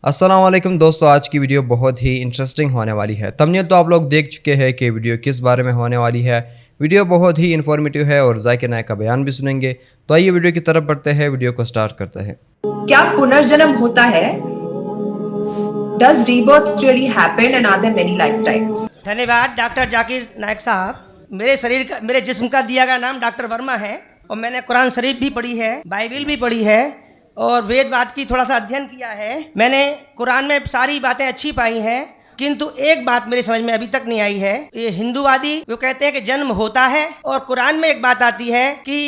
अस्सलाम वालेकुम दोस्तों, आज की वीडियो बहुत ही इंटरेस्टिंग होने वाली है। थंबनेल तो आप लोग देख चुके हैं कि वीडियो किस बारे में होने वाली है। वीडियो बहुत ही इन्फॉर्मेटिव है और ज़ाकिर नायक का बयान भी सुनेंगे। तो आइए वीडियो की तरफ बढ़ते हैं, वीडियो को स्टार्ट करते हैं। क्या पुनर्जन्म होता है? Does rebirth really happen and are there many lifetimes? धन्यवाद डॉक्टर जाकिर नायक साहब। मेरे जिस्म का दिया गया नाम डॉक्टर वर्मा है और मैंने कुरान शरीफ भी पढ़ी है, बाइबिल भी पढ़ी है और वेदवाद की थोड़ा सा अध्ययन किया है। मैंने कुरान में सारी बातें अच्छी पाई हैं, किंतु एक बात मेरी समझ में अभी तक नहीं आई है। ये हिंदूवादी वो कहते हैं कि जन्म होता है और कुरान में एक बात आती है कि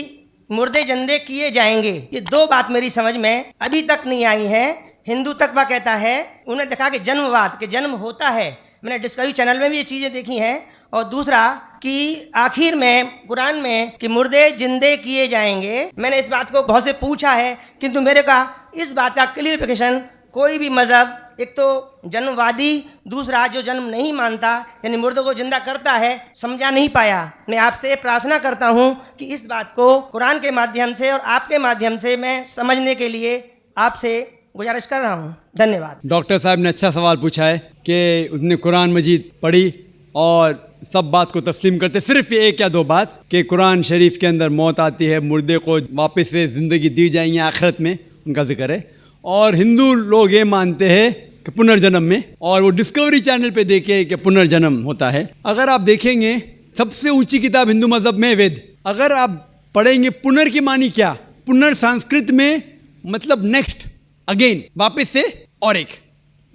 मुर्दे जंदे किए जाएंगे। ये दो बात मेरी समझ में अभी तक नहीं आई है। हिंदू तकवा कहता है, उन्हें देखा कि जन्मवाद के जन्म होता है। मैंने डिस्कवरी चैनल में भी ये चीज़ें देखी हैं। और दूसरा कि आखिर में कुरान में कि मुर्दे जिंदे किए जाएंगे। मैंने इस बात को बहुत से पूछा है, किंतु मेरे का इस बात का क्लियरिफिकेशन कोई भी मज़हब, एक तो जन्मवादी, दूसरा जो जन्म नहीं मानता यानी मुर्दों को जिंदा करता है, समझा नहीं पाया। मैं आपसे प्रार्थना करता हूँ कि इस बात को कुरान के माध्यम से और आपके माध्यम से मैं समझने के लिए आपसे गुजारिश कर रहा हूँ। धन्यवाद। डॉक्टर साहब ने अच्छा सवाल पूछा है कि उसने कुरान मजीद पढ़ी और सब बात को तस्लीम करते, सिर्फ ये एक या दो बात कि कुरान शरीफ के अंदर मौत आती है, मुर्दे को वापस से ज़िंदगी दी जाएंगी आखिरत में, उनका जिक्र है। और हिंदू लोग ये मानते हैं कि पुनर्जन्म में, और वो डिस्कवरी चैनल पे देखे कि पुनर्जन्म होता है। अगर आप देखेंगे सबसे ऊंची किताब हिंदू मज़हब में वेद, अगर आप पढ़ेंगे पुनर की मानी क्या, पुनर संस्कृत में मतलब नेक्स्ट, अगेन, वापस से, और एक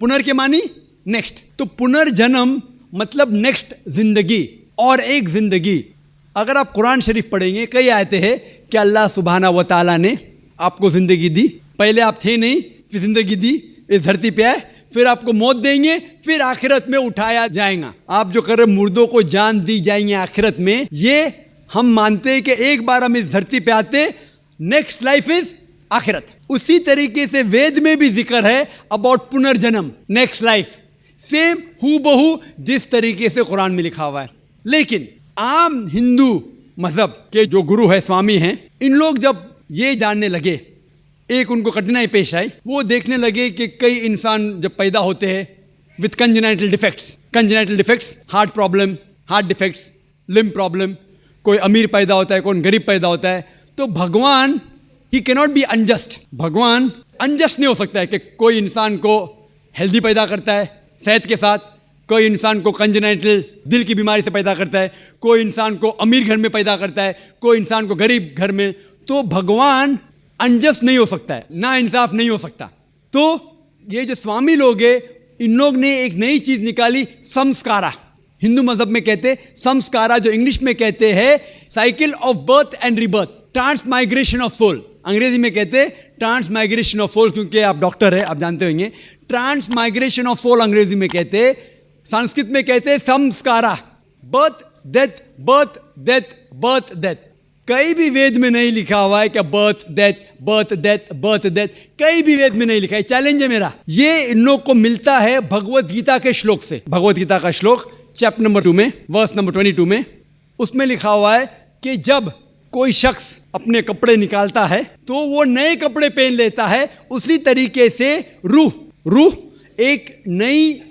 पुनर के मानी नेक्स्ट। तो पुनर्जन्म मतलब नेक्स्ट जिंदगी और एक जिंदगी। अगर आप कुरान शरीफ पढ़ेंगे, कई आयतें हैं कि अल्लाह सुब्हाना व तआला ने आपको ज़िंदगी दी, पहले आप थे नहीं, फिर ज़िंदगी दी, इस धरती पे आए, फिर आपको मौत देंगे, फिर आखिरत में उठाया जाएगा। आप जो कर रहे मुर्दों को जान दी जाएंगे आखिरत में, ये हम मानते हैं कि एक बार हम इस धरती पे आते, नेक्स्ट लाइफ इज आखिरत। उसी तरीके से वेद में भी जिक्र है अबाउट पुनर्जन्म, नेक्स्ट लाइफ, सेम हूबहू जिस तरीके से कुरान में लिखा हुआ है। लेकिन आम हिंदू मजहब के जो गुरु है, स्वामी हैं, इन लोग जब ये जानने लगे, एक उनको कठिनाई पेश आई। वो देखने लगे कि कई इंसान जब पैदा होते हैं with congenital defects, heart problem, heart defects, limb problem, कोई अमीर पैदा होता है, कोई गरीब पैदा होता है, तो भगवान ही कैनॉट बी अनजस्ट। भगवान अनजस्ट नहीं हो सकता है कि कोई इंसान को हेल्दी पैदा करता है सेहत के साथ, कोई इंसान को कंजेनाइटल दिल की बीमारी से पैदा करता है, कोई इंसान को अमीर घर में पैदा करता है, कोई इंसान को गरीब घर में। तो भगवान अनजस्ट नहीं हो सकता है, ना इंसाफ नहीं हो सकता। तो ये जो स्वामी लोग हैं, इन लोग ने एक नई चीज़ निकाली, संस्कारा। हिंदू मजहब में कहते संस्कारा, जो इंग्लिश में कहते हैं cycle of birth and rebirth, transmigration of soul. अंग्रेजी में कहते ट्रांसमाइग्रेशन ऑफ सोल, क्योंकि आप डॉक्टर हैं, आप जानते होंगे। ट्रांसमाइग्रेशन ऑफ सोल अंग्रेजी में कहते, संस्कृत में कहते संस्कारा, birth death, birth death, birth death. कहीं भी वेद में नहीं लिखा हुआ है कि birth death, birth death, birth death, कहीं भी वेद में नहीं लिखा है। चैलेंज है मेरा, ये इन लोग को मिलता है भगवत गीता के श्लोक से। भगवत गीता का श्लोक चैप्टर नंबर 2 में, वर्स नंबर 22 में, उसमें लिखा हुआ है कि जब कोई शख्स अपने कपड़े निकालता है तो वो नए कपड़े पहन लेता है, उसी तरीके से रूह एक नई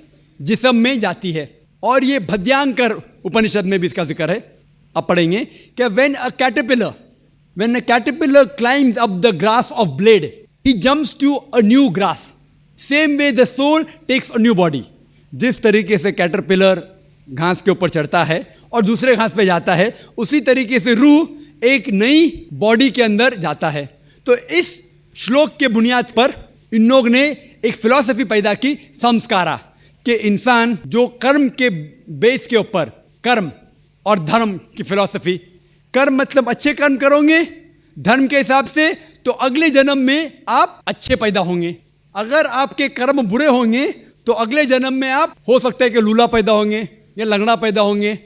जिस्म में जाती है। और ये भद्यांकर उपनिषद में भी इसका जिक्र है, आप पढ़ेंगे कि when a caterpillar climbs up the grass of blade, he jumps to a new grass. Same way the soul takes a new body. जिस तरीके से कैटरपिलर घास के ऊपर चढ़ता है और दूसरे घास पे जाता है, उसी तरीके से रूह एक नई बॉडी के अंदर जाता है। तो इस श्लोक के बुनियाद पर इन लोग ने एक फिलॉसफी पैदा की, संस्कारा, कि इंसान जो कर्म के बेस के ऊपर, कर्म और धर्म की फिलॉसफी, कर्म मतलब अच्छे कर्म करोगे धर्म के हिसाब से, तो अगले जन्म में आप अच्छे पैदा होंगे। अगर आपके कर्म बुरे होंगे तो अगले जन्म में आप हो सकता है कि लूला पैदा होंगे या लंगड़ा पैदा होंगे।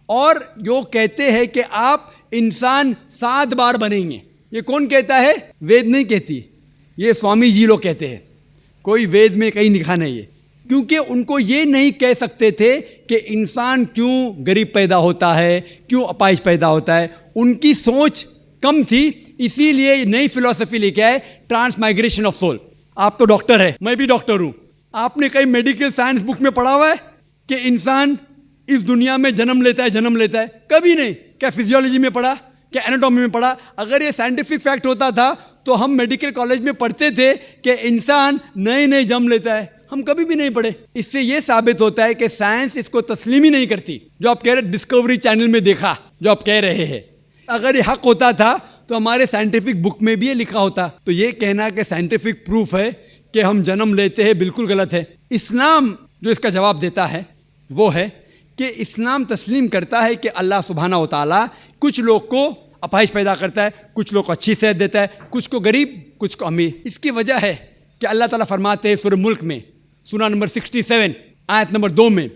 और जो कहते हैं कि आप इंसान 7 बार बनेंगे, ये कौन कहता है? वेद नहीं कहती, ये स्वामी जी लोग कहते हैं। कोई वेद में कहीं लिखा नहीं है, क्योंकि उनको ये नहीं कह सकते थे कि इंसान क्यों गरीब पैदा होता है, क्यों अपाहिज पैदा होता है। उनकी सोच कम थी, इसीलिए नई फिलॉसफी लेके आए, ट्रांसमाइग्रेशन ऑफ सोल। आप तो डॉक्टर है, मैं भी डॉक्टर हूँ, आपने कहीं मेडिकल साइंस बुक में पढ़ा हुआ है कि इंसान इस दुनिया में जन्म लेता है? कभी नहीं। क्या फिजियोलॉजी में पढ़ा, क्या एनाटॉमी में पढ़ा? अगर ये साइंटिफिक फैक्ट होता था तो हम मेडिकल कॉलेज में पढ़ते थे कि इंसान नए जन्म लेता है। हम कभी भी नहीं पढ़े। इससे ये साबित होता है कि साइंस इसको तस्लीम ही नहीं करती। जो आप कह रहे डिस्कवरी चैनल में देखा, जो आप कह रहे हैं, अगर ये हक होता था तो हमारे साइंटिफिक बुक में भी ये लिखा होता। तो ये कहना कि साइंटिफिक प्रूफ है कि हम जन्म लेते हैं, बिल्कुल गलत है। इस्लाम जो इसका जवाब देता है वो है कि इस्लाम तस्लीम करता है कि अल्लाह सुब्हाना व तआला कुछ लोग को अपाहिज पैदा करता है, कुछ लोग को अच्छी सेहत देता है, कुछ को गरीब, कुछ को अमीर। इसकी वजह है कि अल्लाह ताला फरमाते हैं सूरह मुल्क में, सूरा नंबर 67 आयत नंबर 2 में,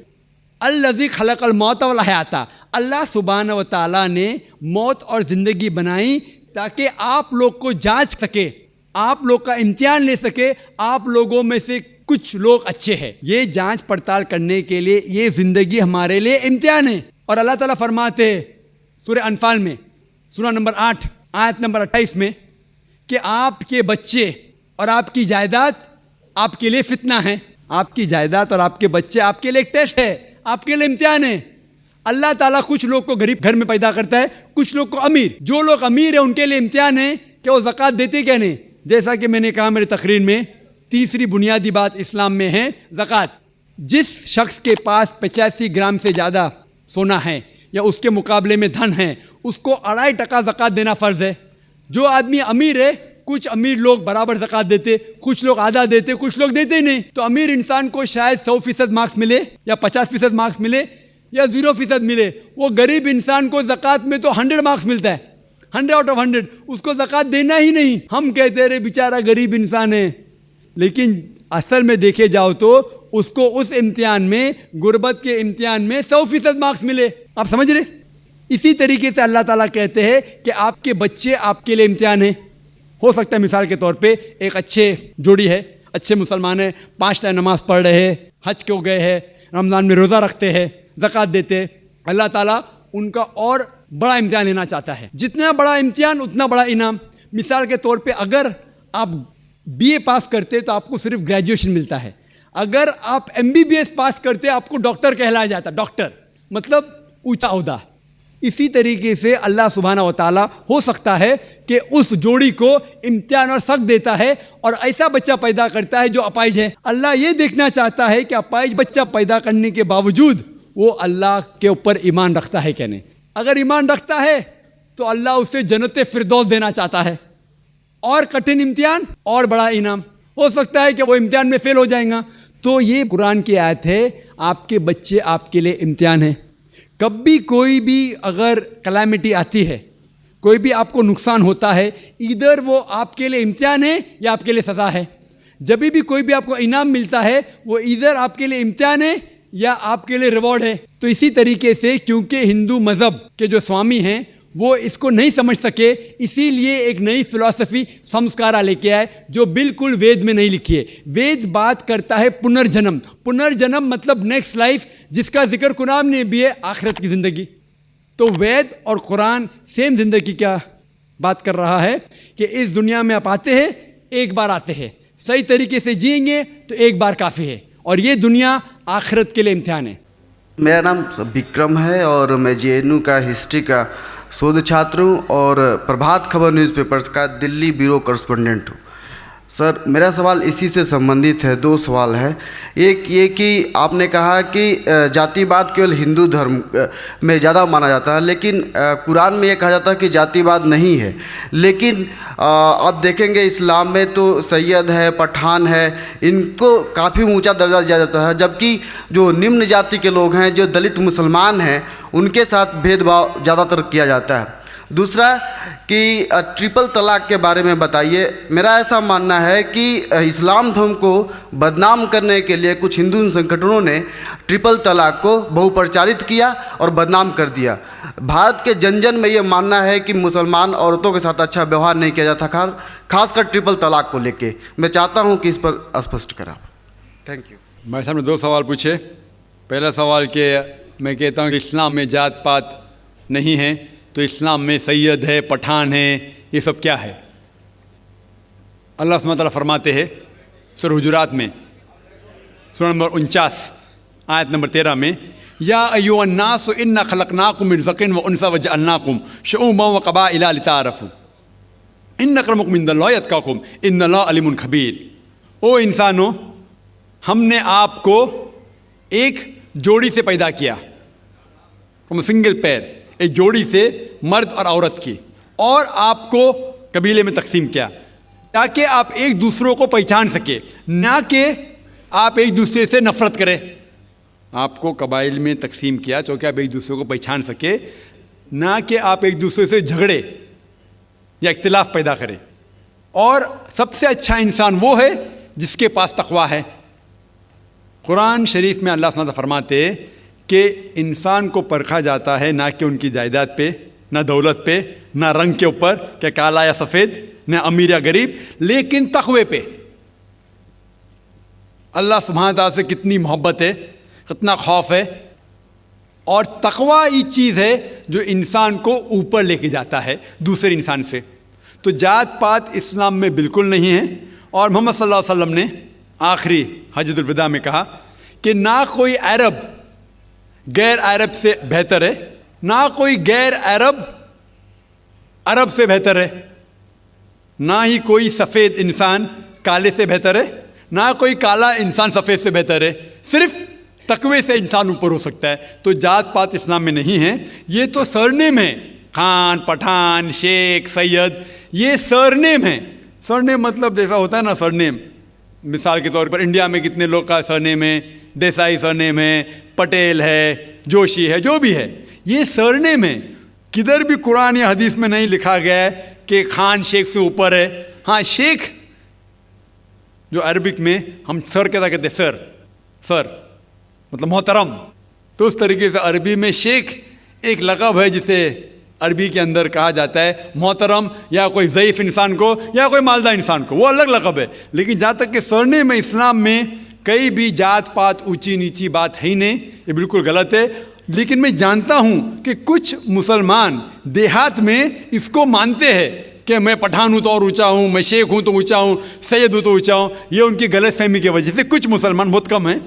अल्लज़ी खलक़ल मौत वल हयाता, अल्लाह सुब्हाना व तआला ने मौत और ज़िंदगी बनाई ताकि आप लोग को जांच सके, आप लोग का इम्तिहान ले सके, आप लोगों में से कुछ लोग अच्छे हैं। ये जांच पड़ताल करने के लिए ये ज़िंदगी हमारे लिए इम्तिहान है। और अल्लाह ताला फरमाते हैं सूरह अनफाल में, सूरा नंबर 8 आयत नंबर 28 में, कि आपके बच्चे और आपकी जायदाद आपके लिए फितना है। आपकी जायदाद और आपके बच्चे आपके लिए एक टेस्ट है, आपके लिए इम्तिहान है। अल्लाह ताला कुछ लोग को गरीब घर में पैदा करता है, कुछ लोग को अमीर। जो लोग अमीर है उनके लिए इम्तिहान है कि वो ज़कात देते क्या नहीं। जैसा कि मैंने कहा मेरी तकरीर में, तीसरी बुनियादी बात इस्लाम में है ज़कात। जिस शख्स के पास 85 ग्राम से ज़्यादा सोना है या उसके मुकाबले में धन है, उसको 2.5% ज़कात देना फ़र्ज़ है। जो आदमी अमीर है, कुछ अमीर लोग बराबर ज़कात देते, कुछ लोग आधा देते, कुछ लोग देते ही नहीं। तो अमीर इंसान को शायद 100% मार्क्स मिले या 50% मार्क्स मिले या 0% मिले। वो गरीब इंसान को ज़कात में तो 100 मार्क्स मिलता है, 100 आउट ऑफ 100। उसको ज़कात देना ही नहीं। हम कहते रहे बेचारा गरीब इंसान है, लेकिन असल में देखे जाओ तो उसको उस इम्तिहान में, गुर्बत के इम्तिहान में 100% मार्क्स मिले। आप समझ रहे? इसी तरीके से अल्लाह ताला कहते हैं कि आपके बच्चे आपके लिए इम्तिहान है। हो सकता है मिसाल के तौर पे एक अच्छे जोड़ी है, अच्छे मुसलमान है, 5 टाइम नमाज पढ़ रहे हैं, हज को गए हैं, रमज़ान में रोज़ा रखते हैं, ज़कात देते हैं। अल्लाह ताला उनका और बड़ा इम्तिहान लेना चाहता है। जितना बड़ा इम्तिहान उतना बड़ा इनाम। मिसाल के तौर पे अगर आप BA पास करते तो आपको सिर्फ ग्रेजुएशन मिलता है। अगर आप MBBS पास करते आपको डॉक्टर कहलाया जाता। डॉक्टर मतलब ऊंचा ओहदा। इसी तरीके से अल्लाह सुब्हाना व तआला हो सकता है कि उस जोड़ी को इम्तिहान और सख्त देता है और ऐसा बच्चा पैदा करता है जो अपाहिज है। अल्लाह ये देखना चाहता है कि अपाहिज बच्चा पैदा करने के बावजूद वो अल्लाह के ऊपर ईमान रखता है क्या नहीं। अगर ईमान रखता है तो अल्लाह उसे जन्नत फिरदौस देना चाहता है। और कठिन इम्तिहान और बड़ा इनाम। हो सकता है कि वो इम्तिहान में फेल हो जाएगा। तो ये कुरान की आयत है, आपके बच्चे आपके लिए इम्तिहान है। कभी कोई भी अगर कलामिटी आती है, कोई भी आपको नुकसान होता है, इधर वो आपके लिए इम्तिहान है या आपके लिए सज़ा है। जब भी कोई भी आपको इनाम मिलता है वो इधर आपके लिए इम्तिहान है या आपके लिए रिवॉर्ड है। तो इसी तरीके से क्योंकि हिंदू मज़हब के जो स्वामी हैं वो इसको नहीं समझ सके, इसीलिए एक नई फिलॉसफी संस्कारा लेके आए जो बिल्कुल वेद में नहीं लिखी है। वेद बात करता है पुनर्जन्म। पुनर्जन्म मतलब नेक्स्ट लाइफ, जिसका जिक्र कुरान में भी है, आखिरत की ज़िंदगी। तो वेद और कुरान सेम ज़िंदगी क्या बात कर रहा है कि इस दुनिया में आप आते हैं, एक बार आते हैं, सही तरीके से जिएंगे तो एक बार काफ़ी है, और ये दुनिया आखिरत के लिए इम्तिहान है। मेरा नाम विक्रम है और मैं JNU का हिस्ट्री का शोध छात्र हूँ और प्रभात खबर न्यूज़पेपर्स का दिल्ली ब्यूरो करस्पॉन्डेंट हूँ। सर, मेरा सवाल इसी से संबंधित है। 2 सवाल है। एक ये कि आपने कहा कि जातिवाद केवल हिंदू धर्म में ज़्यादा माना जाता है, लेकिन कुरान में ये कहा जाता है कि जातिवाद नहीं है। लेकिन आप देखेंगे इस्लाम में तो सैयद है, पठान है, इनको काफ़ी ऊंचा दर्जा दिया जाता है, जबकि जो निम्न जाति के लोग हैं, जो दलित मुसलमान हैं, उनके साथ भेदभाव ज़्यादातर किया जाता है। दूसरा कि ट्रिपल तलाक के बारे में बताइए। मेरा ऐसा मानना है कि इस्लाम धर्म को बदनाम करने के लिए कुछ हिंदू संगठनों ने ट्रिपल तलाक को बहुप्रचारित किया और बदनाम कर दिया। भारत के जन जन में ये मानना है कि मुसलमान औरतों के साथ अच्छा व्यवहार नहीं किया जाता, खासकर ट्रिपल तलाक को लेके। मैं चाहता हूँ कि इस पर स्पष्ट करा। Thank you. भाई साहब ने 2 सवाल पूछे। पहला सवाल कि मैं कहता हूँ कि इस्लाम में जात पात नहीं है, तो इस्लाम में सैयद है, पठान है, ये सब क्या है? अल्लाह सुब्हानहू व तआला फरमाते हैं सूरह हुजुरात में, सूरा नंबर 49 आयत नंबर 13 में, या अय्युहन्नास इन्ना खलकनाकुम मिन ज़करिन व उन्सा व जअलनाकुम शुऊबन व क़बाइला लिताअरफ़ू इन्न अक्रमकुम इंदल्लाहि अत्क़ाकुम इन्नल्लाह अलीमुन खबीर। ओ इंसानों, हमने आपको एक जोड़ी से पैदा किया, सिंगल पैर, एक जोड़ी से मर्द और औरत की, और आपको कबीले में तकसीम किया ताकि आप एक दूसरों को पहचान सके, ना कि आप एक दूसरे से नफरत करें। आपको कबाइल में तकसीम किया ताकि आप एक दूसरे को पहचान सके, ना कि आप एक दूसरे से झगड़े या इख्तिलाफ पैदा करें। और सबसे अच्छा इंसान वो है जिसके पास तकवा है। कुरान शरीफ में अल्लाह सुब्हानहू फरमाते कि इंसान को परखा जाता है ना कि उनकी जायदाद पे, ना दौलत पे, ना रंग के ऊपर, क्या काला या सफ़ेद, ना अमीर या गरीब, लेकिन तकवे पे। अल्लाह सुब्हानहू तआला से कितनी मोहब्बत है, कितना खौफ है। और तकवा ये चीज़ है जो इंसान को ऊपर लेके जाता है दूसरे इंसान से। तो जात पात इस्लाम में बिल्कुल नहीं है। और मोहम्मद सल्लल्लाहु अलैहि वसल्लम ने आखिरी हज्जतुल विदा में कहा कि ना कोई अरब गैर अरब से बेहतर है, ना कोई गैर अरब अरब से बेहतर है, ना ही कोई सफ़ेद इंसान काले से बेहतर है, ना कोई काला इंसान सफ़ेद से बेहतर है। सिर्फ तकवे से इंसान ऊपर हो सकता है। तो जात पात इस्लाम में नहीं है। ये तो सरनेम है, खान, पठान, शेख, सैयद, ये सरनेम है। सरनेम मतलब जैसा होता है ना, सरनेम मिसाल के तौर पर इंडिया में कितने लोग का सरनेम है, देसाई सरनेम है, पटेल है, जोशी है, जो भी है, ये सरनेम है। किधर भी कुरान या हदीस में नहीं लिखा गया है कि खान शेख से ऊपर है। हाँ, शेख जो अरबिक में हम सर कहते हैं, सर मतलब मोहतरम, तो उस तरीके से अरबी में शेख एक लक़ब है जिसे अरबी के अंदर कहा जाता है मोहतरम, या कोई ज़ईफ़ इंसान को या कोई मालदा इंसान को, वो अलग लक़ब है। लेकिन जहाँ तक कि सरनेम में इस्लाम में कई भी जात पात ऊंची नीची बात है ही नहीं, ये बिल्कुल गलत है। लेकिन मैं जानता हूँ कि कुछ मुसलमान देहात में इसको मानते हैं कि मैं पठान हूँ तो और ऊँचा हूँ, मैं शेख हूँ तो ऊँचा हूँ, सैयद हूँ तो ऊँचा हूँ। ये उनकी गलत फहमी की वजह से कुछ मुसलमान, बहुत कम हैं,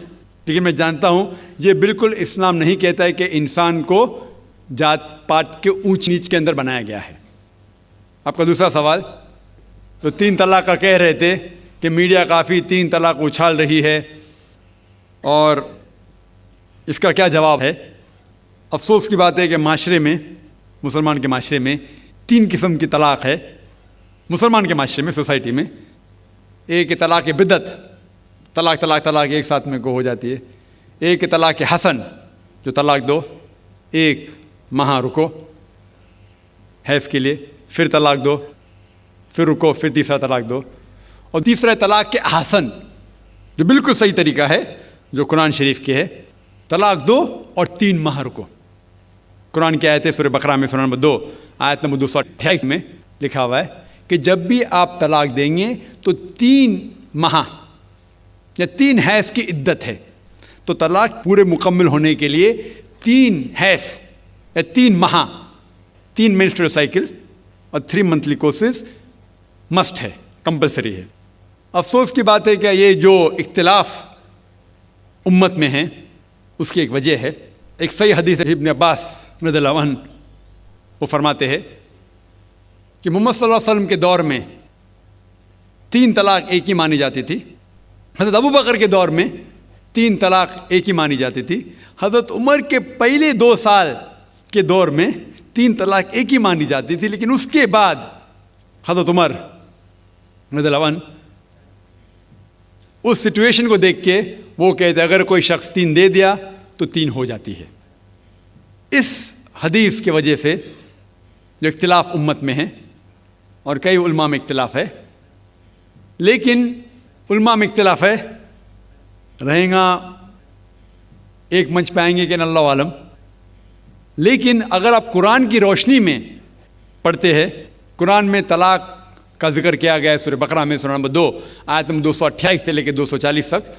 लेकिन मैं जानता हूँ ये बिल्कुल इस्लाम नहीं कहता है कि इंसान को जात पात के ऊंच नीच के अंदर बनाया गया है। आपका दूसरा सवाल, तो 3 तलाक का कह रहे थे कि मीडिया काफ़ी 3 तलाक उछाल रही है, और इसका क्या जवाब है? अफसोस की बात है कि माशरे में, मुसलमान के माशरे में 3 किस्म की तलाक है। मुसलमान के माशरे में, सोसाइटी में, एक तलाक बिदत, तलाक एक साथ में को हो जाती है। एक तलाक हसन, जो तलाक दो, एक माह रुको है इसके लिए, फिर तलाक दो, फिर रुको, फिर तीसरा तलाक दो। और तीसरा तलाक के हसन, जो बिल्कुल सही तरीका है, जो कुरान शरीफ के है, तलाक दो और 3 माह रुको। कुरान की आयत है सूरह बकरा में, सूरह नंबर 2 आयत नंबर 228 में लिखा हुआ है कि जब भी आप तलाक देंगे तो 3 माह या 3 हैज़ की इद्दत है। तो तलाक पूरे मुकम्मल होने के लिए 3 हैज़ या 3 माह, 3 मेंस्ट्रुअल साइकिल और 3 मंथली कोर्सेज मस्ट है, कंपलसरी है। अफसोस की बात है कि ये जो इख्तिलाफ उम्मत में है उसकी एक वजह है। एक सही हदीस है इब्न अब्बास रज़ियल्लाहु अन्हु, वो फरमाते हैं कि मोहम्मद सल्लल्लाहु अलैहि वसल्लम के दौर में 3 तलाक एक ही मानी जाती थी। हज़रत अबू बकर के दौर में 3 तलाक एक ही मानी जाती थी। हज़रत उमर के पहले 2 साल के दौर में 3 तलाक एक ही मानी जाती थी। लेकिन उसके बाद हज़रत उमर रज़ियल्लाहु अन्हु उस सिचुएशन को देख के वो कहते अगर कोई शख्स 3 दे दिया तो 3 हो जाती है। इस हदीस की वजह से जो इख्तिलाफ उम्मत में है, और कई उलमा में इख्तिलाफ है, लेकिन उलमा में इख्तिलाफ है, रहेगा एक मंच पे आएंगे कि अल्लाह आलम। लेकिन अगर आप कुरान की रोशनी में पढ़ते हैं, कुरान में तलाक का जिक्र किया गया है सूरह बकरा में, सूरह नंबर 2 आयत नंबर 228 से लेकर 240 तक,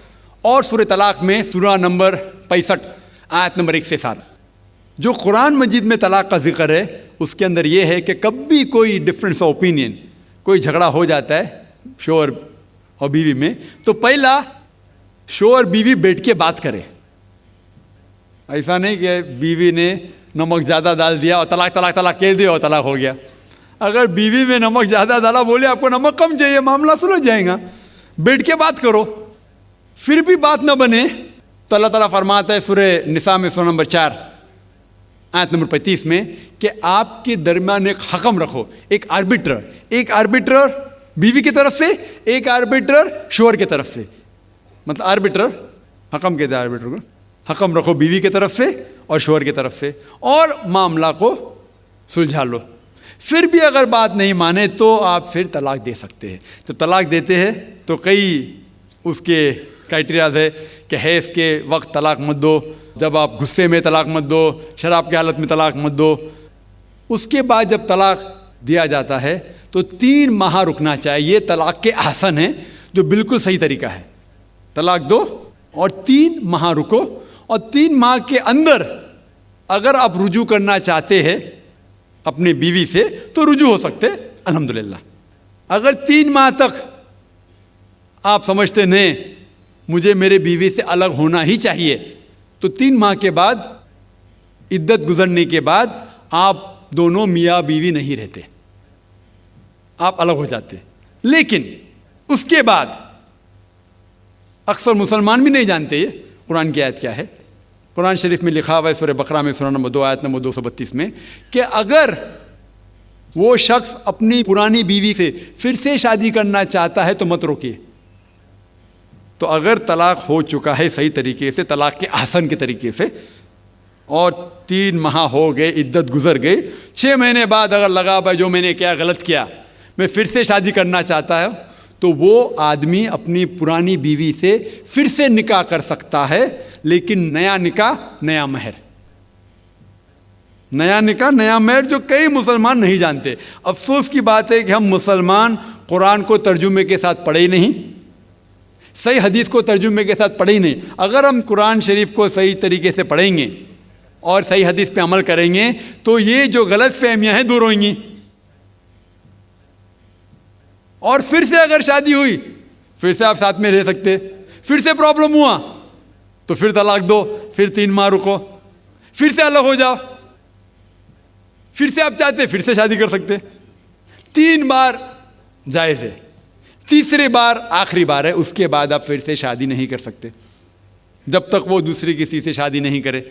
और सूरह तलाक में सूरह नंबर 65 आयत नंबर 1 से 7। जो कुरान मजीद में तलाक का जिक्र है उसके अंदर यह है कि कभी कोई डिफरेंस ऑफ ओपिनियन, कोई झगड़ा हो जाता है शोहर और बीवी में, तो पहला शोहर बीवी बैठ के बात करे। ऐसा नहीं कि बीवी ने नमक ज़्यादा डाल दिया और तलाक तलाक तलाक कह दिया और तलाक हो गया। अगर बीवी में नमक ज़्यादा डाला, बोले आपको नमक कम चाहिए, मामला सुलझ जाएगा। बैठ के बात करो। फिर भी बात न बने तो अल्लाह ताला फरमाता है सूरह निसा में सूरह नंबर 4 आयत नंबर 35 में कि आपके दरमियान एक हकम रखो, एक आर्बिट्रर बीवी की तरफ से, एक आर्बिट्रर शोहर की तरफ से। मतलब आर्बिट्रर, हकम कहते हैं आर्बिट्रर को, हकम रखो बीवी की तरफ से और शोहर की तरफ से, और मामला को सुलझा लो। फिर भी अगर बात नहीं माने तो आप फिर तलाक दे सकते हैं। तो तलाक देते हैं तो कई उसके क्राइटेरियाज है कि हैज़ के वक्त तलाक मत दो, जब आप गुस्से में तलाक मत दो, शराब की हालत में तलाक मत दो। उसके बाद जब तलाक दिया जाता है तो 3 माह रुकना चाहिए। ये तलाक के आसन है जो बिल्कुल सही तरीका है। तलाक दो और 3 माह रुको, और 3 माह के अंदर अगर आप रुजू करना चाहते हैं अपनी बीवी से तो रुजू हो सकते, अल्हम्दुलिल्लाह। अगर 3 माह तक आप समझते नहीं मुझे मेरे बीवी से अलग होना ही चाहिए, तो 3 माह के बाद इद्दत गुजरने के बाद आप दोनों मियाँ बीवी नहीं रहते, आप अलग हो जाते। लेकिन उसके बाद अक्सर मुसलमान भी नहीं जानते ये कुरान की आयत क्या है। कुरान शरीफ में लिखा हुआ है सूरह बकरा में सूरह नंबर 2 आयत नंबर 232 में कि अगर वो शख्स अपनी पुरानी बीवी से फिर से शादी करना चाहता है तो मत रोकिए। तो अगर तलाक हो चुका है सही तरीके से, तलाक के आसन के तरीके से, और 3 माह हो गए, इद्दत गुजर गई, 6 महीने बाद अगर लगा भाई जो मैंने क्या गलत किया, मैं फिर से शादी करना चाहता है, तो वो आदमी अपनी पुरानी बीवी से फिर से निकाह कर सकता है। लेकिन नया निकाह नया महर, नया निकाह नया महर, जो कई मुसलमान नहीं जानते। अफसोस की बात है कि हम मुसलमान कुरान को तर्जुमे के साथ पढ़े ही नहीं, सही हदीस को तर्जुमे के साथ पढ़े ही नहीं। अगर हम कुरान शरीफ को सही तरीके से पढ़ेंगे और सही हदीस पे अमल करेंगे तो ये जो गलत फहमियाँ हैं दूर होंगी। और फिर से अगर शादी हुई, फिर से आप साथ में रह सकते, फिर से प्रॉब्लम हुआ तो फिर तलाक दो, फिर 3 माह रुको, फिर से अलग हो जाओ, फिर से आप चाहते फिर से शादी कर सकते। 3 बार जायज़ है, तीसरी बार आखिरी बार है, उसके बाद आप फिर से शादी नहीं कर सकते जब तक वो दूसरी किसी से शादी नहीं करे।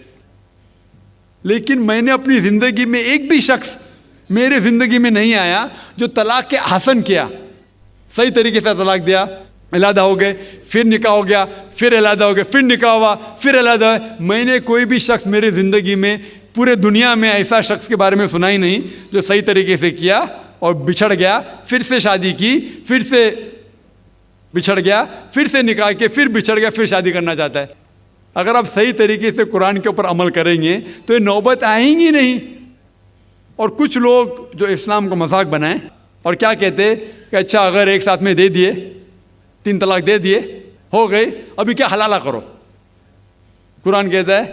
लेकिन मैंने अपनी ज़िंदगी में एक भी शख्स मेरे ज़िंदगी में नहीं आया जो तलाक के आसन किया, सही तरीके से तलाक दिया, अलहदा हो गए, फिर निकाह हो गया, फिर अलहदा हो गए, फिर निकाह हुआ, फिर अलहदा हुआ। मैंने कोई भी शख्स मेरे ज़िंदगी में पूरे दुनिया में ऐसा शख्स के बारे में सुना ही नहीं जो सही तरीके से किया और बिछड़ गया, फिर से शादी की, फिर से बिछड़ गया, फिर से निकाह के, फिर बिछड़ गया, फिर शादी करना चाहता है। अगर आप सही तरीके से कुरान के ऊपर अमल करेंगे तो ये नौबत आएंगी नहीं। और कुछ लोग जो इस्लाम को मजाक बनाएं और क्या कहते कि अच्छा अगर एक साथ में दे दिए, 3 तलाक दे दिए, हो गई, अभी क्या हलाला करो। कुरान कहता है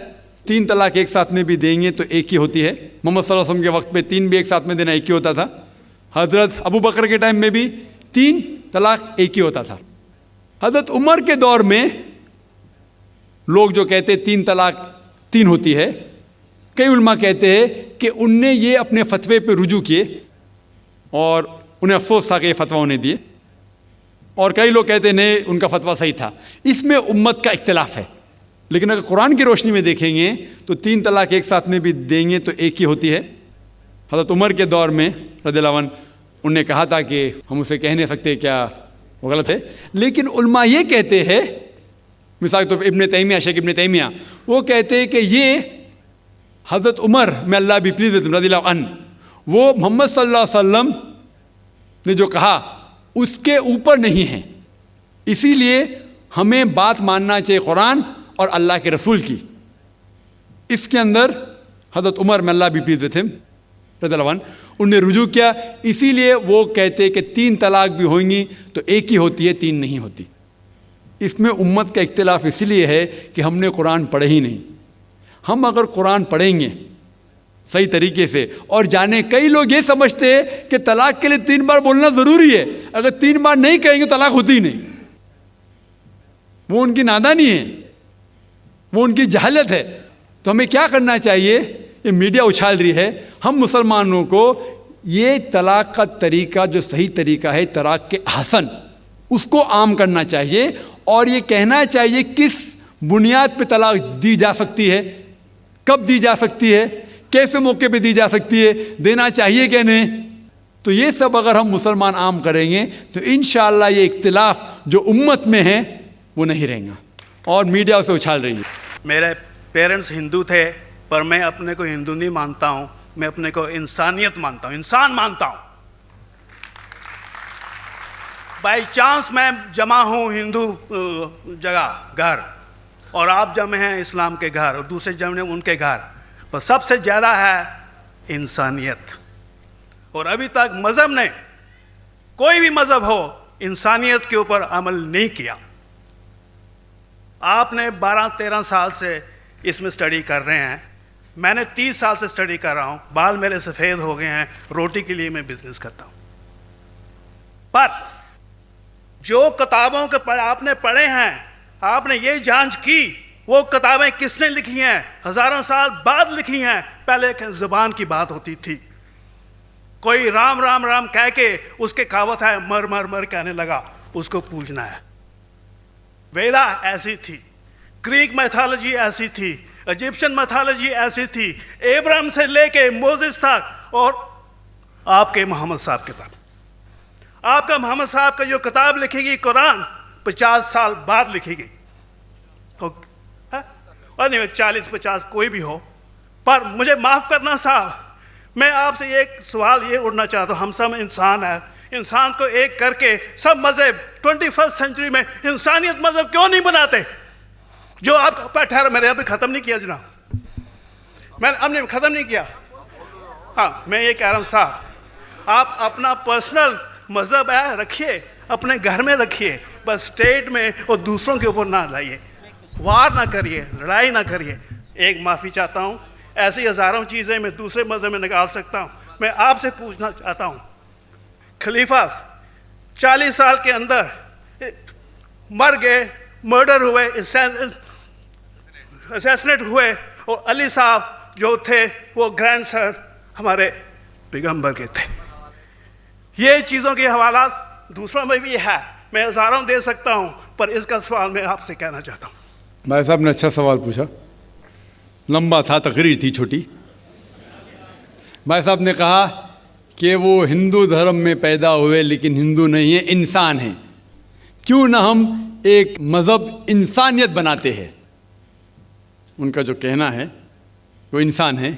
3 तलाक एक साथ में भी देंगे तो एक ही होती है। मोहम्मद सल्लल्लाहु अलैहि वसल्लम के वक्त पे 3 भी एक साथ में देना एक ही होता था। हज़रत अबू बकर के टाइम में भी 3 तलाक एक ही होता था। हज़रत उमर के दौर में लोग जो कहते 3 तलाक 3 होती है, कई उलमा कहते हैं कि उनने ये अपने फतवे पे रुजू किए और उन्हें अफसोस था कि ये फतवा उन्हें दिए, और कई लोग कहते नहीं उनका फतवा सही था। इसमें उम्मत का इख्तिलाफ है। लेकिन अगर कुरान की रोशनी में देखेंगे तो 3 तलाक एक साथ में भी देंगे तो एक ही होती है। हज़रत उमर के दौर में रज़ियल्लाहु अन्हु उन्होंने कहा था कि हम उसे कह नहीं सकते क्या वो गलत है। लेकिन उलमा ये कहते हैं, मिसाल तो इब्न तैमिया, शेख इब्न तैमिया, वो कहते हैं कि ये हज़रत उमर में अल्लाह भी प्लीज़ रज़ियल्लाहु अन्हु, वो मोहम्मद सल्लल्लाहु अलैहि वसल्लम ने जो कहा उसके ऊपर नहीं है। इसीलिए हमें बात मानना चाहिए कुरान और अल्लाह के रसूल की। इसके अंदर हज़रत उमर में अल्लाह भी प्लीज़ थे रज़ियल्लाहु अन्हु, उन्हें रुजू किया। इसीलिए वो कहते कि 3 तलाक भी होंगी तो एक ही होती है, 3 नहीं होती। इसमें उम्मत का इख्तिलाफ इसलिए है कि हमने कुरान पढ़े ही नहीं। हम अगर कुरान पढ़ेंगे सही तरीके से और जाने, कई लोग ये समझते हैं कि तलाक के लिए 3 बार बोलना ज़रूरी है, अगर 3 बार नहीं कहेंगे तलाक होती ही नहीं। वो उनकी नादानी है, वो उनकी जहालत है। तो हमें क्या करना चाहिए? ये मीडिया उछाल रही है, हम मुसलमानों को ये तलाक का तरीका जो सही तरीका है, तलाक के अहसन, उसको आम करना चाहिए और ये कहना चाहिए किस बुनियाद पे तलाक दी जा सकती है, कब दी जा सकती है, कैसे मौके पे दी जा सकती है, देना चाहिए क्या नहीं। तो ये सब अगर हम मुसलमान आम करेंगे तो इंशाअल्लाह ये इख्तिलाफ जो उम्मत में है वो नहीं रहेगा और मीडिया उसे उछाल रही है। मेरे पेरेंट्स हिंदू थे, पर मैं अपने को हिंदू नहीं मानता हूँ, मैं अपने को इंसानियत मानता हूँ, इंसान मानता हूँ। बाई चांस मैं जमा हूँ हिंदू जगह घर, और आप जमे हैं इस्लाम के घर, और दूसरे जमे उनके घर, पर सबसे ज़्यादा है इंसानियत। और अभी तक मज़हब ने, कोई भी मज़हब हो, इंसानियत के ऊपर अमल नहीं किया। आपने 12-13 साल से इसमें स्टडी कर रहे हैं, मैंने 30 साल से स्टडी कर रहा हूँ, बाल मेरे सफ़ेद हो गए हैं, रोटी के लिए मैं बिजनेस करता हूँ। पर जो किताबों के आपने पढ़े हैं, आपने ये जांच की वो किताबें किसने लिखी हैं? हज़ारों साल बाद लिखी हैं। पहले एक ज़ुबान की बात होती थी, कोई राम राम राम कह के उसके कहावत है मर मर मर कहने लगा, उसको पूजना है। वेदा ऐसी थी, ग्रीक मैथोलॉजी ऐसी थी, इजिप्शियन मैथोलॉजी ऐसी थी, एब्राहम से लेके मोसेस तक, और आपके मोहम्मद साहब किताब, आपका मोहम्मद साहब का जो किताब लिखेगी कुरान 50 साल बाद लिखेगी, और नहीं 40-50 कोई भी हो। पर मुझे माफ़ करना साहब, मैं आपसे एक सवाल ये उठना चाहता हूँ, हम सब इंसान हैं, इंसान को एक करके सब मज़हब 21st सेंचुरी में इंसानियत मज़हब क्यों नहीं बनाते? जो आप ठहर, मैंने अभी ख़त्म नहीं किया जनाब, मैंने हमने ख़त्म नहीं किया। हाँ, मैं ये कह रहा हूँ साहब, आप अपना पर्सनल मज़हब है रखिए, अपने घर में रखिए, बस स्टेट में और दूसरों के ऊपर ना लाइए, वार ना करिए, लड़ाई ना करिए। एक माफ़ी चाहता हूँ, ऐसी हज़ारों चीज़ें मैं दूसरे मज़हब में निकाल सकता हूँ। मैं आपसे पूछना चाहता हूँ, खलीफा 40 साल के अंदर मर गए, मर्डर हुए, असैसिनेट हुए, और अली साहब जो थे वो ग्रैंडसन हमारे पैगंबर के थे। ये चीज़ों के हवाला दूसरों में भी है, मैं हज़ारों दे सकता हूँ, पर इसका सवाल मैं आपसे कहना चाहता हूँ। भाई साहब ने अच्छा सवाल पूछा, लंबा था, तकरीर थी छोटी। भाई साहब ने कहा कि वो हिंदू धर्म में पैदा हुए लेकिन हिंदू नहीं है, इंसान हैं। क्यों ना हम एक मज़हब इंसानियत बनाते हैं? उनका जो कहना है वो इंसान है।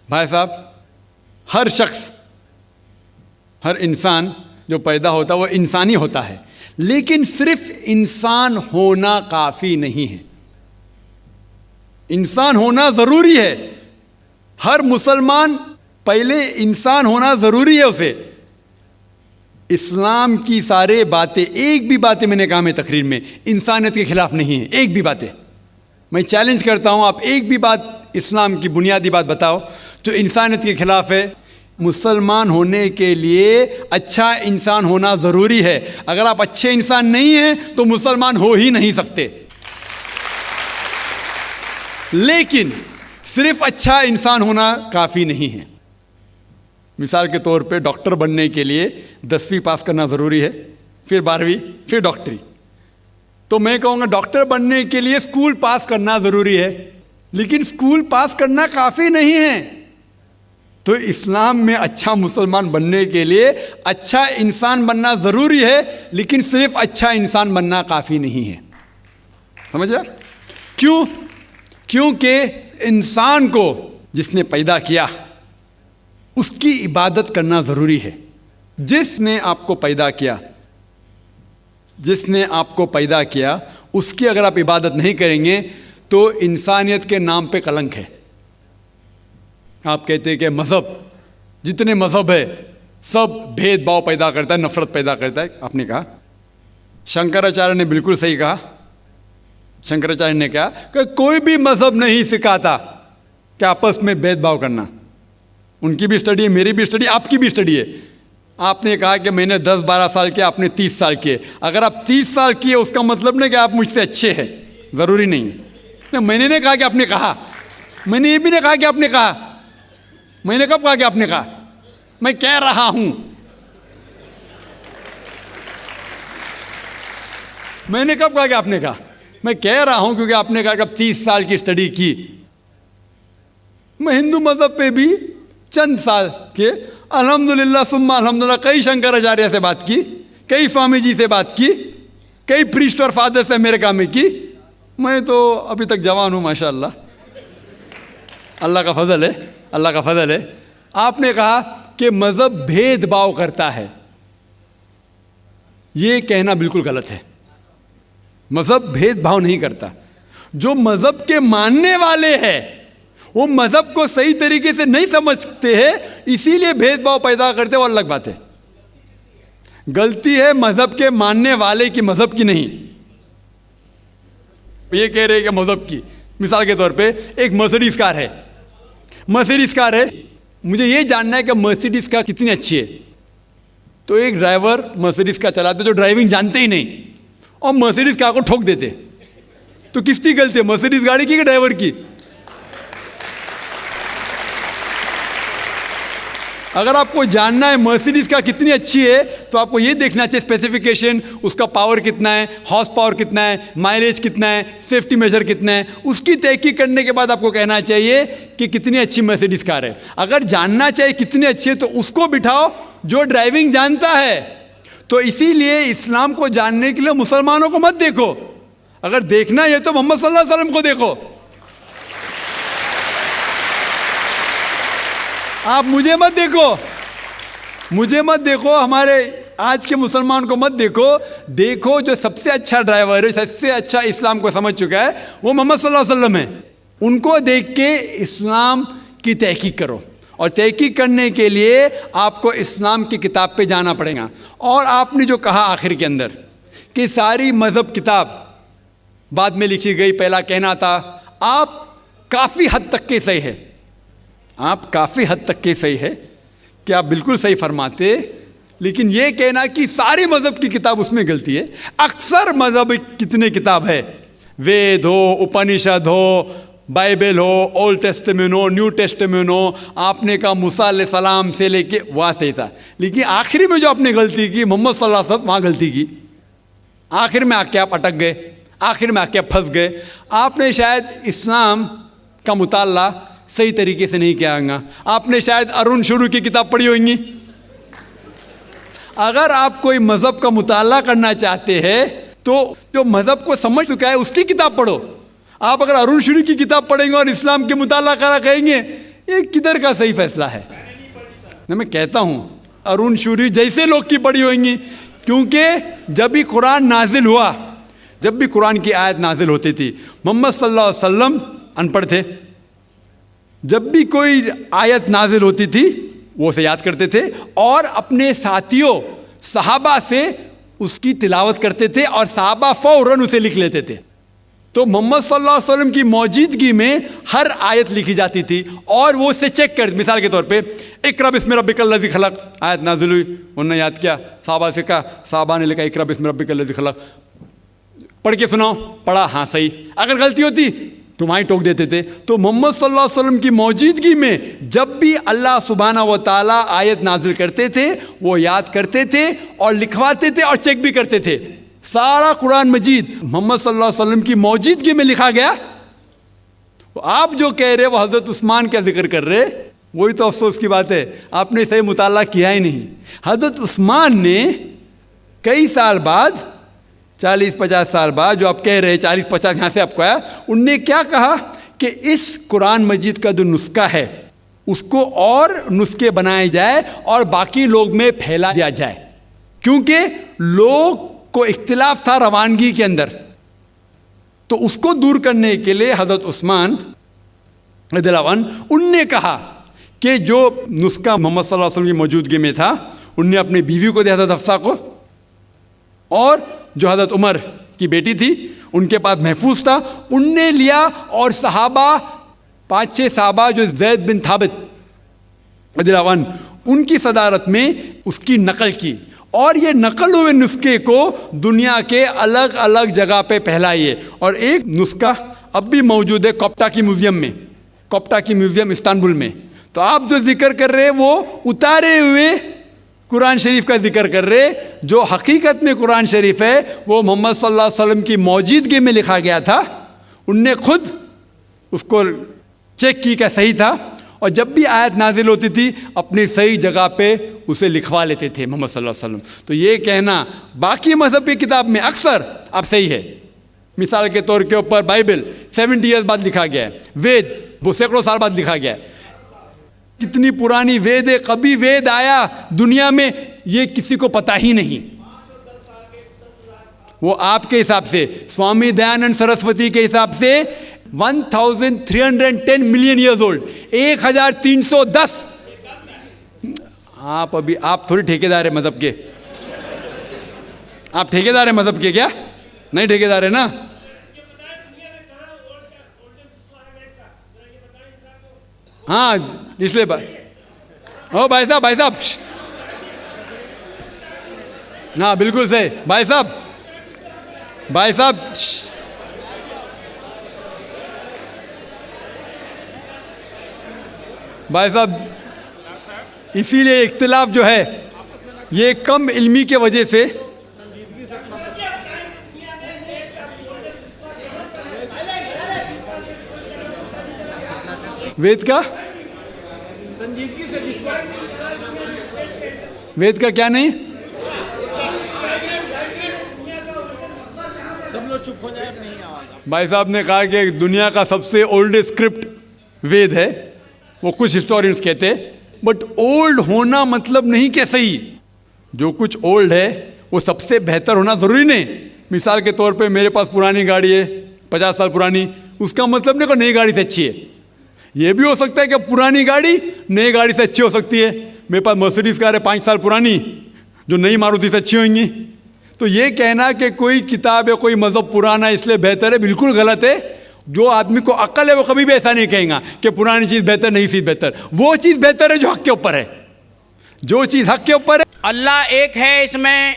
भाई साहब, हर शख्स, हर इंसान जो पैदा होता है वो इंसानी होता है, लेकिन सिर्फ इंसान होना काफ़ी नहीं है। इंसान होना ज़रूरी है। हर मुसलमान पहले इंसान होना ज़रूरी है उसे। इस्लाम की सारे बातें, एक भी बातें मैंने कहा मैं तकरीर में, इंसानियत के खिलाफ नहीं है। एक भी बातें मैं चैलेंज करता हूँ, आप एक भी बात इस्लाम की बुनियादी बात बताओ जो इंसानियत के खिलाफ है। मुसलमान होने के लिए अच्छा इंसान होना ज़रूरी है। अगर आप अच्छे इंसान नहीं हैं तो मुसलमान हो ही नहीं सकते। लेकिन सिर्फ अच्छा इंसान होना काफ़ी नहीं है। मिसाल के तौर पे डॉक्टर बनने के लिए 10वीं पास करना ज़रूरी है, फिर 12वीं, फिर डॉक्टरी। तो मैं कहूँगा डॉक्टर बनने के लिए स्कूल पास करना ज़रूरी है, लेकिन स्कूल पास करना काफ़ी नहीं है। तो इस्लाम में अच्छा मुसलमान बनने के लिए अच्छा इंसान बनना ज़रूरी है, लेकिन सिर्फ अच्छा इंसान बनना काफ़ी नहीं है। समझ रहे? क्यों? क्योंकि इंसान को जिसने पैदा किया उसकी इबादत करना ज़रूरी है। जिसने आपको पैदा किया, जिसने आपको पैदा किया, उसकी अगर आप इबादत नहीं करेंगे तो इंसानियत के नाम पे कलंक है। आप कहते हैं कि मज़हब, जितने मज़हब है सब भेदभाव पैदा करता है, नफ़रत पैदा करता है। आपने कहा, शंकराचार्य ने बिल्कुल सही कहा। शंकराचार्य ने कहा कि कोई भी मज़हब नहीं सिखाता कि आपस में भेदभाव करना। उनकी भी स्टडी है, मेरी भी स्टडी, आपकी भी स्टडी है। आपने कहा कि मैंने 10-12 साल किया, आपने 30 साल किए। अगर आप 30 साल किए उसका मतलब नहीं कि आप मुझसे अच्छे हैं, ज़रूरी नहीं। नहीं, मैंने नहीं कहा कि आपने कहा, मैंने ये भी नहीं कहा कि आपने कहा। मैंने कब कहा कि आपने कहा? मैं कह रहा हूं, मैंने कब कहा कि आपने कहा? मैं कह रहा हूं क्योंकि आपने कहा कि अब 30 साल की स्टडी की। मैं हिंदू मज़हब पे भी चंद साल के अल्हम्दुलिल्लाह सुम्मा अल्हम्दुलिल्लाह कई शंकराचार्य से बात की, कई स्वामी जी से बात की, कई प्रीस्ट और फादर से अमेरिका में की। मैं तो अभी तक जवान हूँ माशाअल्लाह, अल्लाह का फजल है, अल्लाह का फजल है। आपने कहा कि मज़हब भेदभाव करता है, ये कहना बिल्कुल गलत है। मज़हब भेदभाव नहीं करता। जो मज़हब के मानने वाले हैं वो मज़हब को सही तरीके से नहीं समझते हैं, इसीलिए भेदभाव पैदा करते, वो अलग बात है। गलती है मज़हब के मानने वाले की, मज़हब की नहीं। ये कह रहे हैं कि मज़हब की, मिसाल के तौर पे एक मर्सिडीज़ कार है, मर्सिडीज़ कार है, मुझे ये जानना है कि मर्सिडीज़ कार कितनी अच्छी है। तो एक ड्राइवर मर्सिडीज़ कार चलाते जो ड्राइविंग जानते ही नहीं और मर्सिडीज़ कार को ठोक देते, तो किसकी गलती है, मर्सिडीज़ गाड़ी की कि ड्राइवर की? अगर आपको जानना है मर्सिडीज़ कार कितनी अच्छी है तो आपको ये देखना चाहिए स्पेसिफिकेशन, उसका पावर कितना है, हॉर्स पावर कितना है, माइलेज कितना है, सेफ्टी मेजर कितना है। उसकी तहकीक करने के बाद आपको कहना चाहिए कि कितनी अच्छी मर्सिडीज़ कार है। अगर जानना चाहिए कितनी अच्छी है तो उसको बिठाओ जो ड्राइविंग जानता है। तो इसीलिए इस्लाम को जानने के लिए मुसलमानों को मत देखो, अगर देखना है तो मोहम्मद सल्लल्लाहु अलैहि वसल्लम को देखो। आप मुझे मत देखो, मुझे मत देखो, हमारे आज के मुसलमान को मत देखो। देखो जो सबसे अच्छा ड्राइवर है, सबसे अच्छा इस्लाम को समझ चुका है, वो मोहम्मद सल्लल्लाहु अलैहि वसल्लम है। उनको देख के इस्लाम की तहकीक करो, और तहकीक करने के लिए आपको इस्लाम की किताब पे जाना पड़ेगा। और आपने जो कहा आखिर के अंदर कि सारी मज़हब किताब बाद में लिखी गई, पहला कहना था, आप काफ़ी हद तक के सही है, आप काफ़ी हद तक के सही है कि आप बिल्कुल सही फरमाते, लेकिन ये कहना कि सारी मज़हब की किताब उसमें गलती है। अक्सर मज़हब कितने किताब है, वेद हो, उपनिषद हो, बाइबल हो, ओल्ड टेस्टामेंट हो, न्यू टेस्टामेंट हो, आपने कहा मूसा अलैहिस्सलाम से लेके वहाँ सही था, लेकिन आखिरी में जो आपने गलती की मोहम्मद सल्लल्लाहु अलैहि वसल्लम, वहाँ गलती की। आखिर में आके आप अटक गए, आखिर में आके आप फंस गए। आपने शायद इस्लाम का मुताला सही तरीके से नहीं किया होगा, आपने शायद अरुण शुरू की किताब पढ़ी होंगी। अगर आप कोई मज़हब का मुताला करना चाहते हैं तो जो मज़हब को समझ चुका है उसकी किताब पढ़ो। आप अगर अरुण शुरू की किताब पढ़ेंगे और इस्लाम के मुताला करा कहेंगे, ये किधर का सही फैसला है? मैं कहता हूँ अरुण शुरी जैसे लोग की पढ़ी होंगी, क्योंकि जब भी कुरान नाजिल हुआ, जब भी कुरान की आयत नाजिल होती थी, मोहम्मद सल्लल्लाहु अलैहि वसल्लम अनपढ़ थे। जब भी कोई आयत नाजिल होती थी वो उसे याद करते थे और अपने साथियों सहाबा से उसकी तिलावत करते थे और सहाबा फौरन उसे लिख लेते थे। तो मोहम्मद सल्लल्लाहु अलैहि वसल्लम की मौजूदगी में हर आयत लिखी जाती थी और वो उसे चेक कर, मिसाल के तौर पे इक़रा बिस्मि रब्बिकल लज़ी खलक़ आयत नाजिल हुई, उन्होंने याद किया, सहाबा से कहा, सहाबा ने लिखा इक़रा बिस्मि रब्बिकल लज़ी खलक़, पढ़ के सुनाओ, पढ़ा, हाँ सही। अगर गलती होती तुम्हारी टोक देते थे। तो मोहम्मद सल्लल्लाहु अलैहि वसल्लम की मौजूदगी में जब भी अल्लाह सुब्हानहू व तआला आयत नाजिल करते थे वो याद करते थे और लिखवाते थे और चेक भी करते थे। सारा कुरान मजीद मोहम्मद सल्लल्लाहु अलैहि वसल्लम की मौजूदगी में लिखा गया। आप जो कह रहे वो हज़रत उस्मान का जिक्र कर रहे, वही तो अफसोस की बात है, आपने सही मुताला किया ही नहीं। हज़रत उस्मान ने कई साल बाद, 40-50 साल बाद, जो आप कह रहे 40-50 यहाँ से आपको आया, उनने क्या कहा कि इस कुरान मजीद का जो नुस्खा है उसको और नुस्खे बनाए जाए और बाकी लोग में फैला दिया जाए, क्योंकि लोग को इख्तिलाफ था रवानगी के अंदर। तो उसको दूर करने के लिए हज़रत उस्मान रज़ियल्लाहु अन्हु उनने कहा कि जो नुस्खा मोहम्मद सल्लल्लाहु अलैहि वसल्लम की मौजूदगी में था उनने अपनी बीवी को दिया, हज़रत हफ्सा को, और जो हज़रत उमर की बेटी थी उनके पास महफूज था, उनने लिया। और सहाबा 5-6 सहाबा जो ज़ैद बिन थाबित रज़ियल्लाहु अन्हु उनकी सदारत में उसकी नकल की और ये नकल हुए नुस्खे को दुनिया के अलग अलग जगह पे फैलाइए। और एक नुस्खा अब भी मौजूद है कोप्टा की म्यूजियम में, कोप्टा की म्यूजियम इस्तांबुल में। तो आप जो जिक्र कर रहे हैं वो उतारे हुए कुरान शरीफ का जिक्र कर रहे, जो हकीकत में कुरान शरीफ है वो मोहम्मद सल्लल्लाहु अलैहि वसल्लम की मौजूदगी में लिखा गया था। उनने खुद उसको चेक की क्या सही था, और जब भी आयत नाजिल होती थी अपनी सही जगह पे उसे लिखवा लेते थे मोहम्मद सल्लल्लाहु अलैहि वसल्लम। तो ये कहना बाकी मजहब की किताब में अक्सर अब सही है। मिसाल के तौर के ऊपर बाइबल 70 ईयर्स बाद लिखा गया है, वेद वो सैकड़ों साल बाद लिखा गया है। कितनी पुरानी वेद है, कभी वेद आया दुनिया में ये किसी को पता ही नहीं। वो आपके हिसाब से, स्वामी दयानंद सरस्वती के हिसाब से 1310 मिलियन ईयर्स ओल्ड, 1310। आप थोड़ी ठेकेदार है मजहब के, आप ठेकेदार है मजहब के क्या? नहीं ठेकेदार है ना। हाँ इसलिए ओ भाई साहब ना बिल्कुल सही भाई साहब इसीलिए इख्तिलाफ जो है ये कम इल्मी के वजह से वेद का वेद का क्या नहीं, सब लोग चुप हो जाए। भाई साहब ने कहा कि दुनिया का सबसे ओल्डेस्ट स्क्रिप्ट वेद है, वो कुछ हिस्टोरियंस कहते हैं। बट ओल्ड होना मतलब नहीं कि सही, जो कुछ ओल्ड है वो सबसे बेहतर होना जरूरी नहीं। मिसाल के तौर पे मेरे पास पुरानी गाड़ी है 50 साल पुरानी, उसका मतलब नहीं कि नई गाड़ी से अच्छी है। ये भी हो सकता है कि पुरानी गाड़ी नई गाड़ी से अच्छी हो सकती है। मेरे पास मर्सिडीज कार है 5 साल पुरानी, जो नई मारुति से अच्छी होंगी। तो ये कहना कि कोई किताब या कोई मजहब पुराना इसलिए बेहतर है, बिल्कुल गलत है। जो आदमी को अक्ल है वो कभी भी ऐसा नहीं कहेगा कि पुरानी चीज़ बेहतर, नई चीज़ बेहतर। वो चीज़ बेहतर है जो हक के ऊपर है, जो चीज़ हक के ऊपर है। अल्लाह एक है, इसमें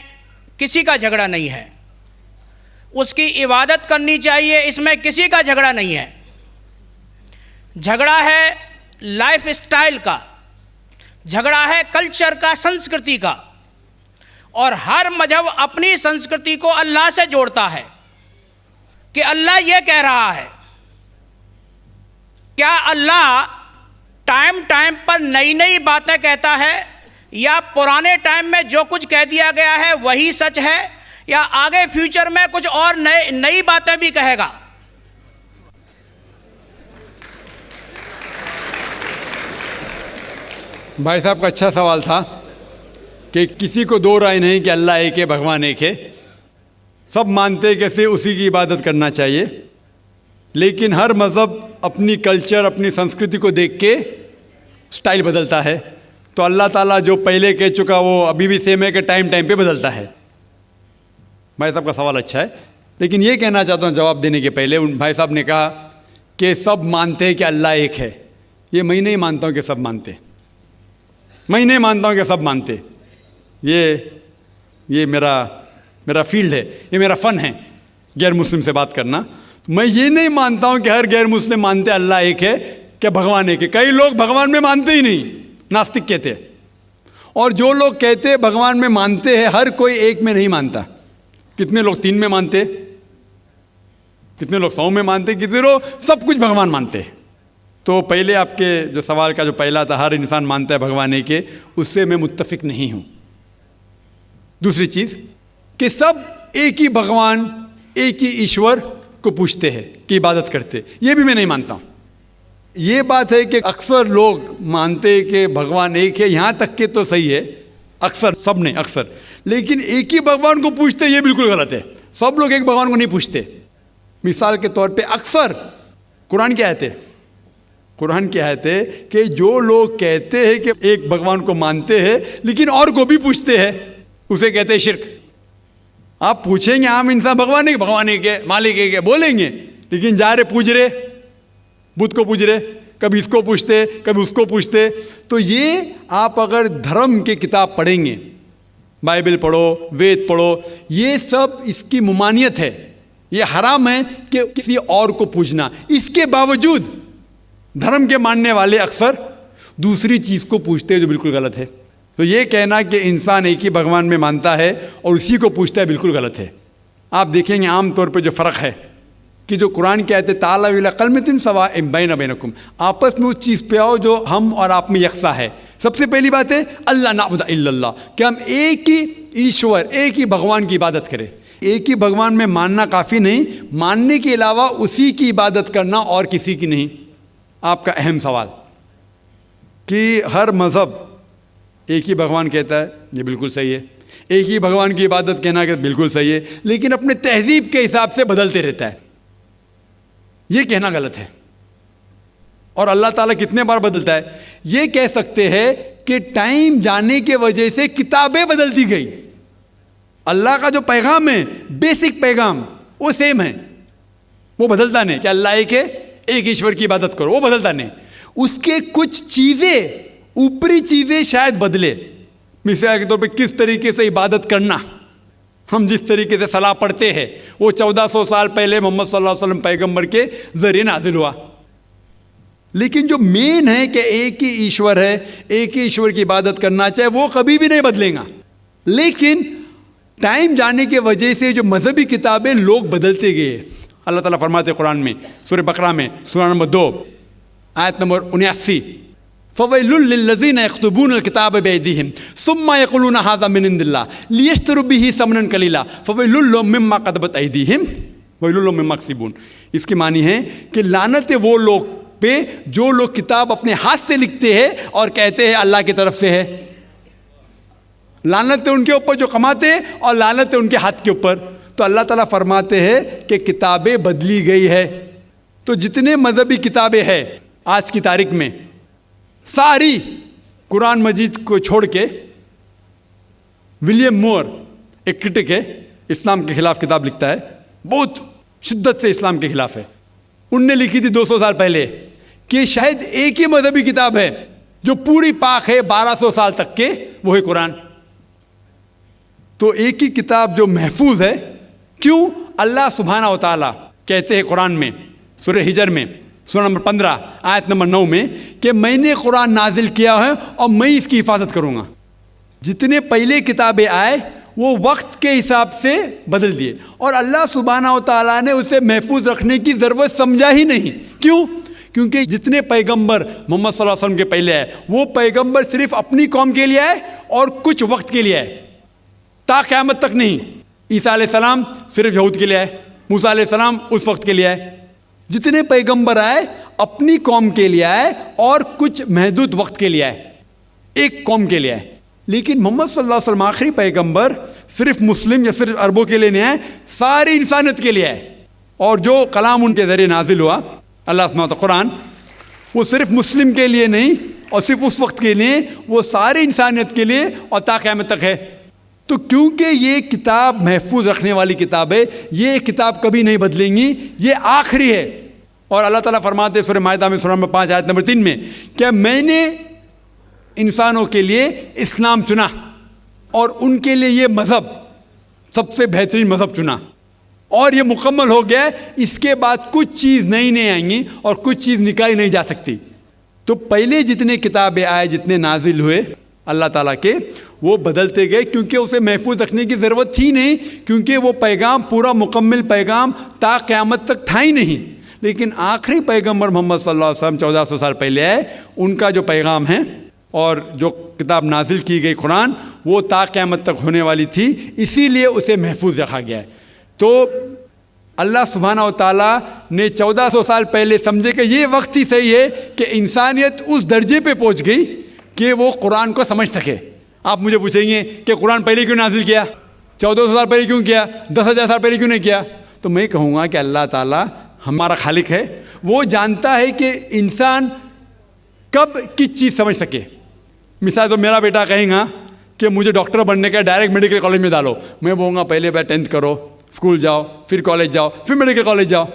किसी का झगड़ा नहीं है। उसकी इबादत करनी चाहिए, इसमें किसी का झगड़ा नहीं है। झगड़ा है लाइफ स्टाइल का, झगड़ा है कल्चर का, संस्कृति का। और हर मजहब अपनी संस्कृति को अल्लाह से जोड़ता है कि अल्लाह ये कह रहा है। क्या अल्लाह टाइम टाइम पर नई नई बातें कहता है, या पुराने टाइम में जो कुछ कह दिया गया है वही सच है, या आगे फ्यूचर में कुछ और नई बातें भी कहेगा? भाई साहब का अच्छा सवाल था कि किसी को दो राय नहीं कि अल्लाह एक है, भगवान एक है। सब मानते कैसे उसी की इबादत करना चाहिए, लेकिन हर मज़हब अपनी कल्चर, अपनी संस्कृति को देख के स्टाइल बदलता है। तो अल्लाह ताला जो पहले कह चुका वो अभी भी सेम है कि टाइम टाइम पे बदलता है। भाई साहब का सवाल अच्छा है, लेकिन ये कहना चाहता हूँ जवाब देने के पहले, उन भाई साहब ने कहा कि सब मानते हैं कि अल्लाह एक है। ये मैं नहीं मानता हूँ कि सब मानते, मैं नहीं मानता हूँ कि सब मानते। ये मेरा फील्ड है, ये मेरा फ़न है गैर मुस्लिम से बात करना। मैं ये नहीं मानता हूँ कि हर गैर मुस्लिम मानते अल्लाह एक है, कि भगवान एक है। कई लोग भगवान में मानते ही नहीं, नास्तिक कहते हैं। और जो लोग कहते हैं भगवान में मानते हैं, हर कोई एक में नहीं मानता। कितने लोग 3 में मानते, कितने लोग 100 में मानते, कितने लोग सब कुछ भगवान मानते हैं। तो पहले आपके जो सवाल का जो पहला था, हर इंसान मानता है भगवान एक है, उससे मैं मुत्तफिक नहीं हूँ। दूसरी चीज़ कि सब एक ही भगवान, एक ही ईश्वर को पूछते हैं, कि इबादत करते, ये भी मैं नहीं मानता हूँ। ये बात है कि अक्सर लोग मानते हैं कि भगवान एक है, यहाँ तक के तो सही है, अक्सर, सब नहीं अक्सर, लेकिन एक ही भगवान को पूछते, ये बिल्कुल गलत है। सब लोग एक भगवान को नहीं पूछते। मिसाल के तौर पे अक्सर कुरान की आयत है, कुरान की आयत है कि जो लोग कहते हैं कि एक भगवान को मानते हैं लेकिन और को भी पूछते हैं, उसे कहते हैं शिर्क। आप पूछेंगे आम इंसान भगवान एक है, मालिक एक है बोलेंगे, लेकिन जा रहे पूज रहे, बुद्ध को पूज रहे, कभी इसको पूछते, कभी उसको पूछते। तो ये आप अगर धर्म के किताब पढ़ेंगे, बाइबल पढ़ो, वेद पढ़ो, ये सब इसकी ममानियत है। ये हराम है कि किसी और को पूजना। इसके बावजूद धर्म के मानने वाले अक्सर दूसरी चीज़ को पूछते हैं जो बिल्कुल गलत है। तो ये कहना कि इंसान एक ही भगवान में मानता है और उसी को पूछता है, बिल्कुल गलत है। आप देखेंगे आम तौर पे जो फ़र्क है कि जो कुरान कहते ताला विला कलमतिन सवा बैना बैनकुम, आपस में उस चीज़ पे आओ जो हम और आप में यकसा है। सबसे पहली बात है अल्लाह नाबुदा इल्लल्लाह, कि हम एक ही ईश्वर, एक ही भगवान की इबादत करें। एक ही भगवान में मानना काफ़ी नहीं, मानने के अलावा उसी की इबादत करना और किसी की नहीं। आपका अहम सवाल कि हर मज़हब एक ही भगवान कहता है, ये बिल्कुल सही है। एक ही भगवान की इबादत कहना कि बिल्कुल सही है, लेकिन अपने तहजीब के हिसाब से बदलते रहता है, ये कहना गलत है। और अल्लाह ताला कितने बार बदलता है? ये कह सकते हैं कि टाइम जाने के वजह से किताबें बदलती गई। अल्लाह का जो पैगाम है, बेसिक पैगाम, वो सेम है, वो बदलता नहीं कि अल्लाह एक है, एक ईश्वर की इबादत करो, वो बदलता नहीं। उसके कुछ चीज़ें, ऊपरी चीज़ें शायद बदले। मिसाल के तौर पे किस तरीके से इबादत करना, हम जिस तरीके से सलाह पढ़ते हैं वो 1400 साल पहले मोहम्मद सल्लल्लाहु अलैहि वसल्लम पैगम्बर के ज़रिए नाजिल हुआ। लेकिन जो मेन है कि एक ही ईश्वर है, एक ही ईश्वर की इबादत करना चाहिए, वो कभी भी नहीं बदलेगा। लेकिन टाइम जाने के वजह से जो मजहबी किताबें लोग बदलते गए। अल्लाह ताला फरमाते कुरान में, सूरह बकरा में, सूरा नंबर 2 आयत नंबर 79, फ़वैलुल लिल्लज़ीना यक्तुबूनल किताब बिअयदीहिम सुम्मा यक़ूलूना हाज़ा मिन इंदिल्लाह लियश्तरू बिही समनन कलीला फ़वैलुल लहुम मिम्मा क़दबत अयदीहिम वैलुल लहुम मिम्मा यक्सिबून। इसकी मानी है कि लानत है वो लोग पे जो लोग किताब अपने हाथ से लिखते हैं और कहते हैं अल्लाह की तरफ से है। लानत है उनके ऊपर जो कमाते हैं और लानत है उनके हाथ के ऊपर। तो अल्लाह ताला फरमाते हैं कि किताबें बदली गई है। तो जितने मजहबी किताबें हैं आज की तारीख में, सारी कुरान मजीद को छोड़ के, विलियम मोर एक क्रिटिक है, इस्लाम के खिलाफ किताब लिखता है, बहुत शिद्दत से इस्लाम के खिलाफ है। उनने लिखी थी 200 साल पहले कि शायद एक ही मजहबी किताब है जो पूरी पाक है 1200 साल तक के, वो है कुरान। तो एक ही किताब जो महफूज है, क्यों? अल्लाह सुब्हाना व तआला कहते हैं कुरान में, सूरह हिजर में, सूरा नंबर 15 आयत नंबर 9 में, कि मैंने कुरान नाजिल किया है और मैं इसकी हिफाजत करूँगा। जितने पहले किताबें आए वो वक्त के हिसाब से बदल दिए और अल्लाह सुब्हाना व तआला ने उसे महफूज रखने की ज़रूरत समझा ही नहीं। क्यों? क्योंकि जितने पैगंबर मोहम्मद सल्लल्लाहु अलैहि वसल्लम के पहले आए, वो पैगंबर सिर्फ अपनी कौम के लिए आए और कुछ वक्त के लिए आए, ता क़यामत तक नहीं। ईसा अलैहिस्सलाम सिर्फ यहूद के लिए आए, मूसा अलैहिस्सलाम उस वक्त के लिए आए। जितने पैगंबर आए अपनी कौम के लिए आए और कुछ महदूद वक्त के लिए आए, एक कौम के लिए आए। लेकिन मोहम्मद सल्लल्लाहु अलैहि वसल्लम आखिरी पैगंबर सिर्फ मुस्लिम या सिर्फ अरबों के लिए नहीं आए, सारी इंसानियत के लिए आए। और जो कलाम उनके ज़रिए नाजिल हुआ, अल्लाह सुब्हानहू व तआला कुरान, वो सिर्फ मुस्लिम के लिए नहीं और सिर्फ उस वक्त के लिए, वो सारी इंसानियत के लिए और ता क़यामत तक है। तो क्योंकि ये किताब महफूज रखने वाली किताब है, ये किताब कभी नहीं बदलेंगी, ये आखिरी है। और अल्लाह ताला फरमाते सूरह माइदा में, सूरा नंबर 5 आयत नंबर 3 में, क्या मैंने इंसानों के लिए इस्लाम चुना और उनके लिए ये मज़हब सबसे बेहतरीन मज़हब चुना और ये मुकम्मल हो गया। इसके बाद कुछ चीज़ नई नहीं आएंगी और कुछ चीज़ निकाली नहीं जा सकती। तो पहले जितने किताबें आए, जितने नाजिल हुए अल्लाह ताला के, वो बदलते गए क्योंकि उसे महफूज रखने की ज़रूरत थी नहीं, क्योंकि वो पैगाम पूरा मुकम्मल पैगाम ता क़यामत तक था ही नहीं। लेकिन आखिरी पैगम्बर मोहम्मद सल्लल्लाहु अलैहि वसल्लम 1400 साल पहले आए, उनका जो पैगाम है और जो किताब नाजिल की गई कुरान, वो ता क़यामत तक होने वाली थी, इसीलिए उसे महफूज रखा गया है। तो अल्लाह सुब्हानहू व तआला ने 1400 साल पहले समझे कि ये वक्त ही सही है कि इंसानियत उस दर्जे पे पहुंच गई कि वो कुरान को समझ सके। आप मुझे पूछेंगे कि कुरान पहले क्यों नाजिल किया, 1400 साल पहले क्यों किया, 10,000 साल पहले क्यों नहीं किया? तो मैं कहूँगा कि अल्लाह ताला हमारा खालिक है, वो जानता है कि इंसान कब किस चीज़ समझ सके। मिसाल तो मेरा बेटा कहेगा कि मुझे डॉक्टर बनने का, डायरेक्ट मेडिकल कॉलेज में डालो, मैं बोलूँगा पहले भाई 10th करो, स्कूल जाओ, फिर कॉलेज जाओ, फिर मेडिकल कॉलेज जाओ।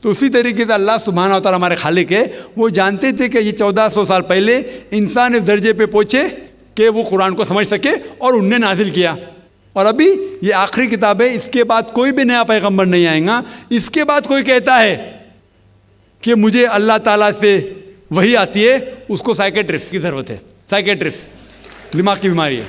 तो उसी तरीके से अल्लाह सुब्हानहू व तआला हमारे खालिक है, वो जानते थे कि ये 1400 साल पहले इंसान इस दर्जे पे पहुँचे कि वो कुरान को समझ सके और उनने नाजिल किया। और अभी ये आखिरी किताब है, इसके बाद कोई भी नया पैगंबर नहीं आएगा। इसके बाद कोई कहता है कि मुझे अल्लाह ताला से वही आती है, उसको साइकेट्रिस्ट की ज़रूरत है। साइकेट्रिस्ट दिमाग की बीमारी है।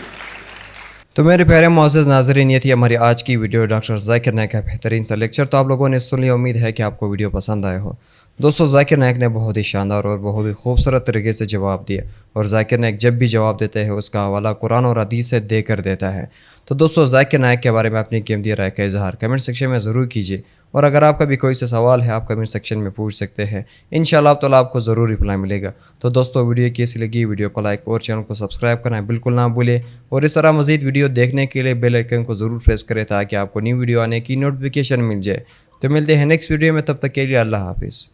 तो मेरे प्यारे मोअज़्ज़ज़ नाज़रीन, ये थी हमारी आज की वीडियो डॉक्टर ज़ाकिर नाइक का बेहतरीन सा लेक्चर। तो आप लोगों ने सुन लिया, उम्मीद है कि आपको वीडियो पसंद आया हो। दोस्तों, ज़ाकिर नाइक ने बहुत ही शानदार और बहुत ही खूबसूरत तरीके से जवाब दिया, और ज़ाकिर नाइक जब भी जवाब देते हैं उसका हवाला कुरान और हदीस से देकर देता है। तो दोस्तों, ज़ाकिर नाइक के बारे में अपनी कीमती राय का इजहार कमेंट सेक्शन में ज़रूर कीजिए, और अगर आपका भी कोई सा सवाल है आप कमेंट सेक्शन में पूछ सकते हैं। इंशाअल्लाह ताला आपको ज़रूर रिप्लाई मिलेगा। तो दोस्तों, वीडियो कैसी लगी, वीडियो को लाइक और चैनल को सब्सक्राइब करना बिल्कुल ना भूलें, और इस तरह मज़ीद वीडियो देखने के लिए बेल आइकन को ज़रूर प्रेस करें ताकि आपको न्यू वीडियो आने की नोटिफिकेशन मिल जाए। तो मिलते हैं नेक्स्ट वीडियो में, तब तक के लिए अल्लाह हाफिज़।